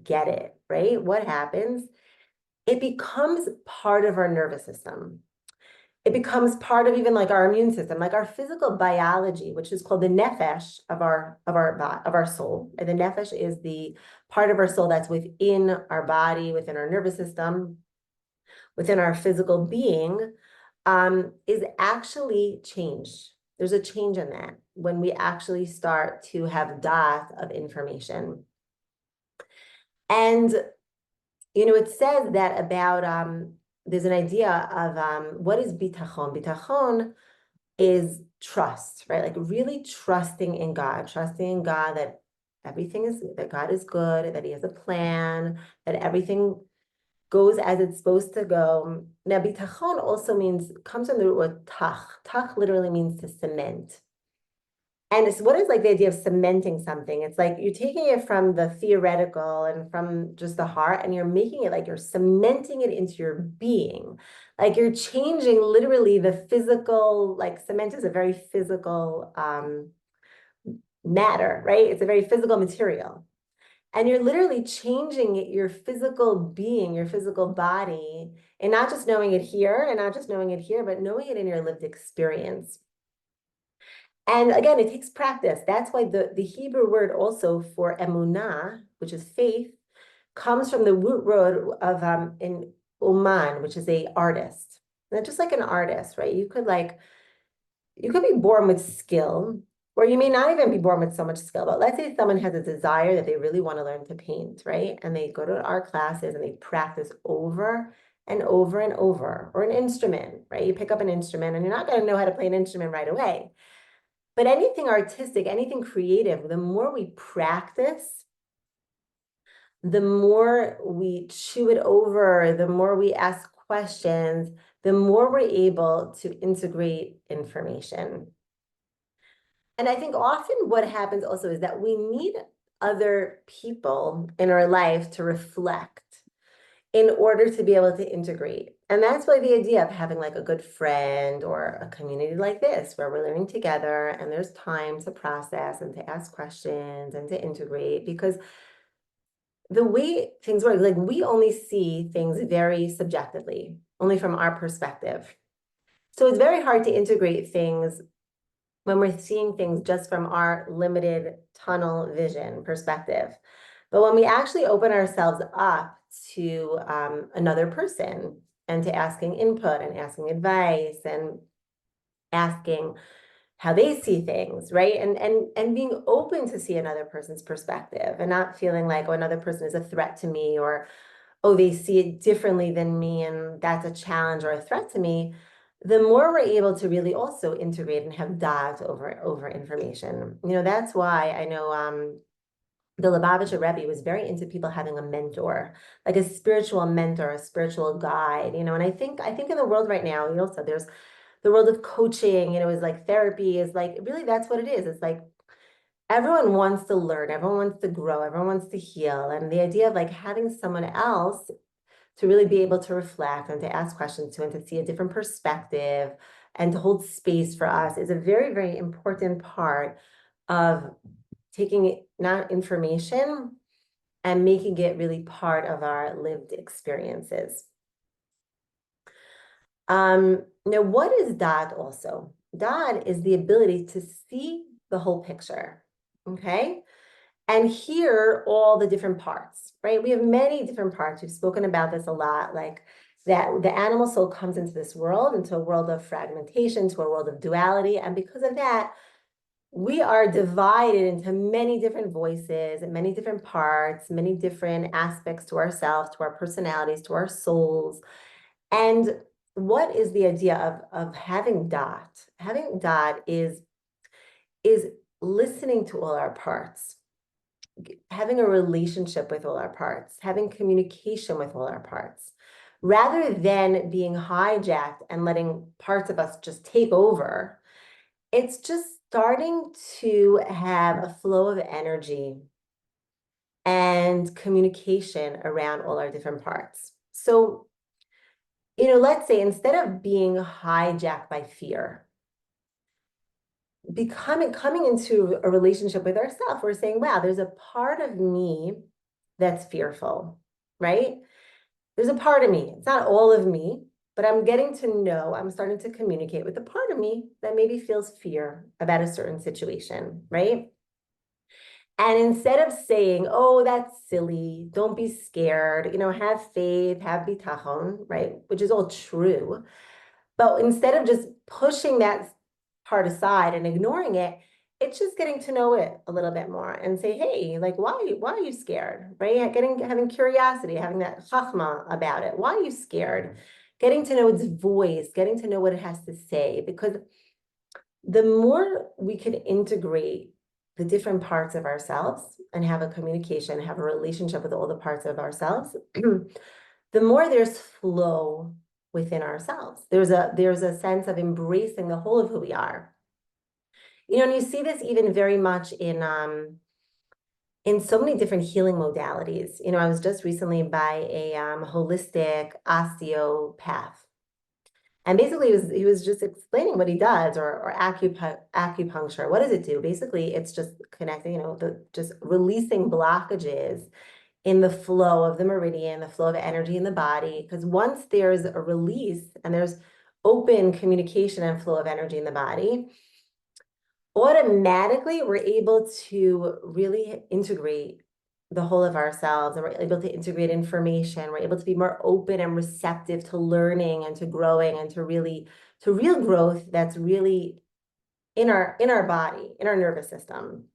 get it, right? What happens? It becomes part of our nervous system. It becomes part of even like our immune system, like our physical biology, which is called the nefesh of our soul. And the nefesh is the part of our soul that's within our body, within our nervous system, within our physical being, is actually changed. There's a change in that when we actually start to have daat of information. And it says that about there's an idea of what is bitachon. Bitachon is trust, right? Like really trusting in God that that God is good, that He has a plan, that everything goes as it's supposed to go. Now, bitachon also comes from the root word tach. Tach literally means to cement. And what is like the idea of cementing something? It's like you're taking it from the theoretical and from just the heart, and you're making it like you're cementing it into your being. Like you're changing literally the physical, like cement is a very physical matter, right? It's a very physical material. And you're literally changing your physical being, your physical body, and not just knowing it here and not just knowing it here, but knowing it in your lived experience. And again, it takes practice. That's why the Hebrew word also for emunah, which is faith, comes from the root word of in uman, which is a artist. And just like an artist, right? You could be born with skill, or you may not even be born with so much skill. But let's say someone has a desire that they really want to learn to paint, right? And they go to art classes and they practice over and over and over, or an instrument, right? You pick up an instrument and you're not going to know how to play an instrument right away. But anything artistic, anything creative, the more we practice, the more we chew it over, the more we ask questions, the more we're able to integrate information. And I think often what happens also is that we need other people in our life to reflect in order to be able to integrate. And that's why the idea of having like a good friend or a community like this, where we're learning together and there's time to process and to ask questions and to integrate, because the way things work, like we only see things very subjectively, only from our perspective. So it's very hard to integrate things when we're seeing things just from our limited tunnel vision perspective. But when we actually open ourselves up to another person and to asking input and asking advice and asking how they see things, right? And being open to see another person's perspective and not feeling like, oh, another person is a threat to me, or, oh, they see it differently than me and that's a challenge or a threat to me. The more we're able to really also integrate and have daat over information. That's why I know the Lubavitcher Rebbe was very into people having a mentor, like a spiritual mentor, a spiritual guide, and I think in the world right now, also there's the world of coaching, is like therapy is like, really, that's what it is. It's like everyone wants to learn, everyone wants to grow, everyone wants to heal. And the idea of like having someone else to really be able to reflect and to ask questions to and to see a different perspective and to hold space for us is a very, very important part of taking not information and making it really part of our lived experiences. Now, what is Daat also? Daat is the ability to see the whole picture, okay? And hear all the different parts, right? We have many different parts. We've spoken about this a lot, like that the animal soul comes into this world, into a world of fragmentation, to a world of duality. And because of that, we are divided into many different voices and many different parts, many different aspects to ourselves, to our personalities, to our souls. And what is the idea of having Daat? Having Daat is listening to all our parts, having a relationship with all our parts, having communication with all our parts, rather than being hijacked and letting parts of us just take over. It's just starting to have a flow of energy and communication around all our different parts. So, let's say instead of being hijacked by fear, coming into a relationship with ourselves, we're saying, wow, there's a part of me that's fearful, right? There's a part of me, it's not all of me, but I'm getting to know, I'm starting to communicate with a part of me that maybe feels fear about a certain situation, right? And instead of saying, oh, that's silly, don't be scared, have faith, have bitachon, right? Which is all true. But instead of just pushing that part aside and ignoring it, it's just getting to know it a little bit more and say, hey, like, why are you scared, right? Having curiosity, having that chachma about it. Why are you scared? Getting to know its voice, getting to know what it has to say, because the more we can integrate the different parts of ourselves and have a communication, have a relationship with all the parts of ourselves, the more there's flow within ourselves. There's a sense of embracing the whole of who we are. And you see this even very much in so many different healing modalities. I was just recently by a holistic osteopath. And basically, he was just explaining what he does, or acupuncture. What does it do? Basically, it's just connecting, just releasing blockages in the flow of the meridian, the flow of energy in the body. Because once there's a release and there's open communication and flow of energy in the body, automatically we're able to really integrate the whole of ourselves, and we're able to integrate information. We're able to be more open and receptive to learning and to growing and to real growth that's really in our body, in our nervous system.